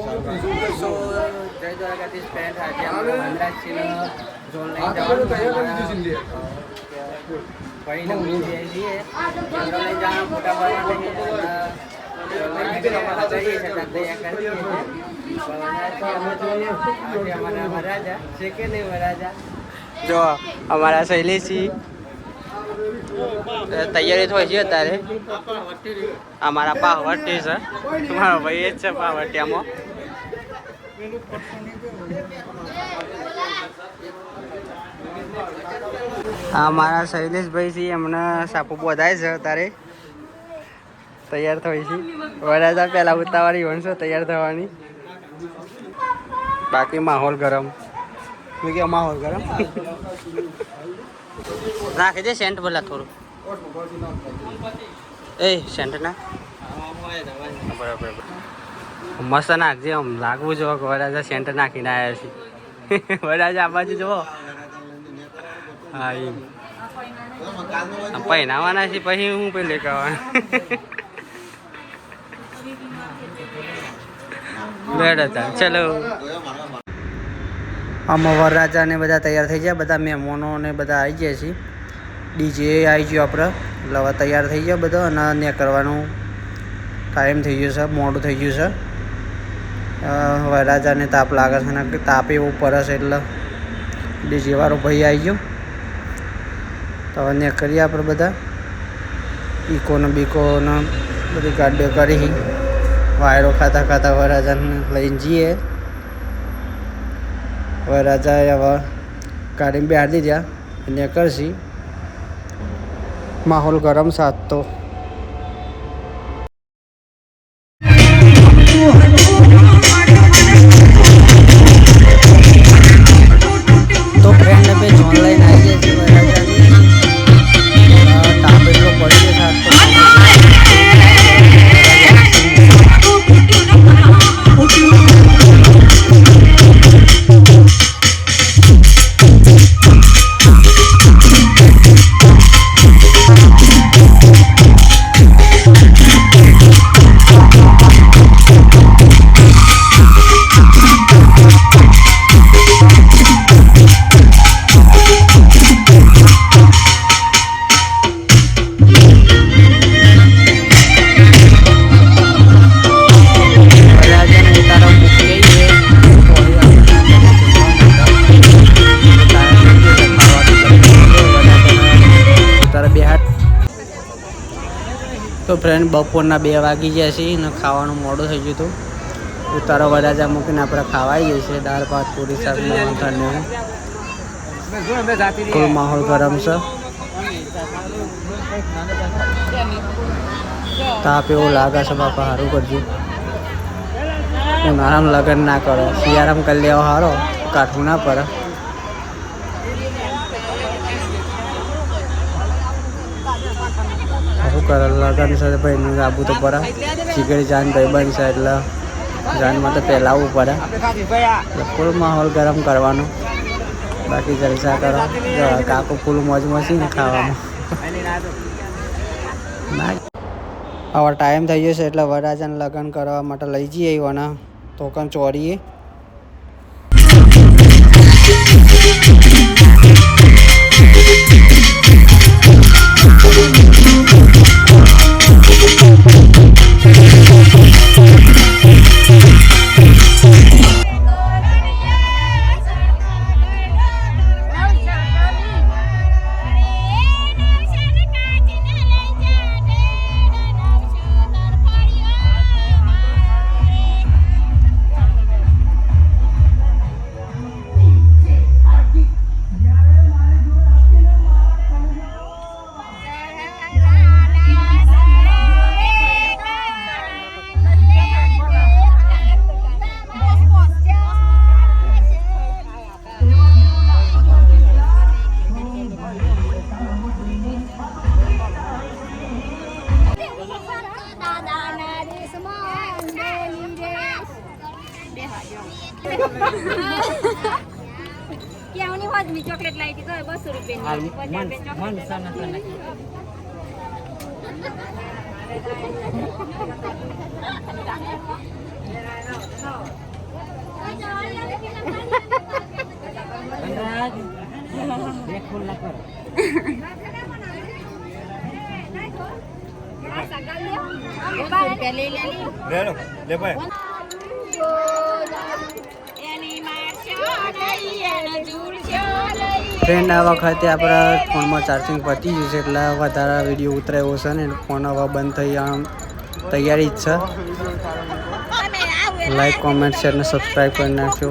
સો જય દ્વારકાધીશ ફ્રેન્ડ, આજે આપણે વનરાજસિંહનો ઝોન લઈને જવાનું ભાઈને મૂકી છીએ. ઝોન લઈ જવાનું ફોટા પાડવાના. જો અમારા શૈલેષજી તૈયારી થઈ છે અત્યારે. અમારા પાવટી છે, મારો ભાઈ જ છે પાવટિયામાં. આ મારા શૈલેષભાઈ છે, એમને સાપુ બોધાય છે અત્યારે. તૈયાર થઈ છે વરાજા પહેલા ઉતાવળી વણશો તૈયાર થવાની. બાકી માહોલ ગરમ. મેં કે માહોલ ગરમ નાખી દે સેન્ટ બોલા થોડું. એ સેન્ટ ના બરાબર મસ્ત નાખજે. આમ લાગવું જો વરાજા સેન્ટ નાખીને આવ્યા છે. વરાજા આ બાજુ જુઓ. હા એમ પહેરાવાના છે, પછી હું પેલે કહેવાનું. બેડ હતા ચલો. આમાં વરરાજા ને બધા તૈયાર થઈ ગયા. બધા મહેમાનો ને બધા આવી ગયા છે. ડીજે આવી ગયો આપણે એટલે હવે તૈયાર થઈ ગયા બધા. અને ને કરવાનું ટાઈમ થઈ ગયો છે, મોડું થઈ ગયું છે. વરરાજાને તાપ લાગે છે ને તાપ એવું પડે છે એટલે ડીજે વાળો ભાઈ આવી ગયો. તો હવે ને કરીએ આપણે બધા. ઇકોને બીકોને બધી ગાડીઓ કરી વાયરો ખાતા ખાતા વરરાજાને લઈને જઈએ. વરરાજાએ હવે ગાડીમાં બેહાડી દીધા અને કરશી. માહોલ ગરમ સાથ તો ફ્રેન્ડ બે ઝોન લઈને આવી જાય છે વરરાજાની. તાપ એટલો પડી ગયો સાથ તો ફ્રેન્ડ બપોરના 2 વાગી ગયા છે ને ખાવાનું મોડું થઈ ગયું હતું. ઉતારો વરરાજા મૂકીને આપણે ખાવાઈ જઈએ છીએ. દાળ ભાત પૂરી શાક મોહનથાળ. ફૂલ માહોલ ગરમ છે. તાપ એવું લાગે છે બાપા. સારું કરજો. ઉનાળામાં લગ્ન ના કરો, શિયાળામાં કરી લેવો સારો, કાઠું ના પડે. શું કરે લગ્ન છે ભાઈનું આવવું તો પડે. ચીકડી જાન ભાઈ બનશે એટલે જાનમાં તો પહેલાં આવવું પડે. એટલે ફૂલ માહોલ ગરમ કરવાનો. બાકી જલસા કરો. કાકો ફૂલ મોજ મચી ને ખાવામાં. હવે ટાઈમ થઈ ગયો છે એટલે વરરાજાને લગ્ન કરવા માટે લઈ જઈએ. એવાના તોકન ચોરીએ. કેવની હોત મી ચોકલેટ લાવી હતી તો 200 રૂપિયાની 50 ચોકલેટ ફ્રેન્ડ આ વખતે આપણા ફોનમાં ચાર્જિંગ પતી ગયું છે એટલે વધારે વિડીયો ઉતરાયો છે ને ફોન હવે બંધ થઈ તૈયારી જ છે. લાઈક કોમેન્ટ શેર ને સબસ્ક્રાઈબ કરી નાખજો.